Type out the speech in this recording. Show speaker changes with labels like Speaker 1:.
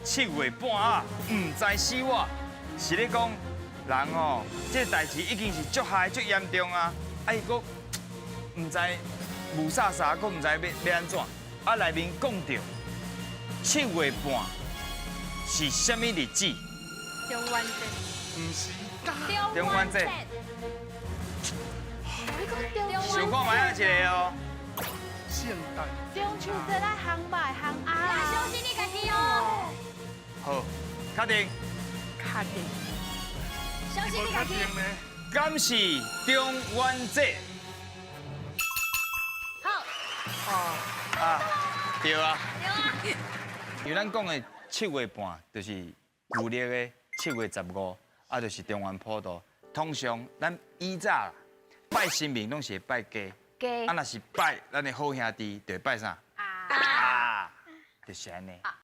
Speaker 1: 7月半啊，唔知死活，是咧讲人哦，这代志已经是足害足严重啊，啊伊佫唔知雾煞煞，佫唔知要安怎，啊内面讲到7月半是什么日子？
Speaker 2: 中元节。
Speaker 3: 唔是，
Speaker 1: 中元节。想看买啊一个哦。
Speaker 3: 圣诞。
Speaker 2: 中秋节来行吧，行啊！小心你家己哦。
Speaker 1: 好，确定。
Speaker 2: 确定。小心
Speaker 3: 我
Speaker 2: 你家己。
Speaker 3: 确定呢。
Speaker 1: 敢是中元节？
Speaker 2: 好。
Speaker 1: 啊，对啊。
Speaker 2: 对啊。
Speaker 1: 因为咱讲的7月半，就是旧历的7月15，啊，就是中元普渡。通常咱以早啦，拜神明拢是会拜鸡，
Speaker 2: 鸡。
Speaker 1: 啊，若是拜咱的好兄弟，就会拜啥？
Speaker 2: 啊。
Speaker 1: 啊，就是安尼。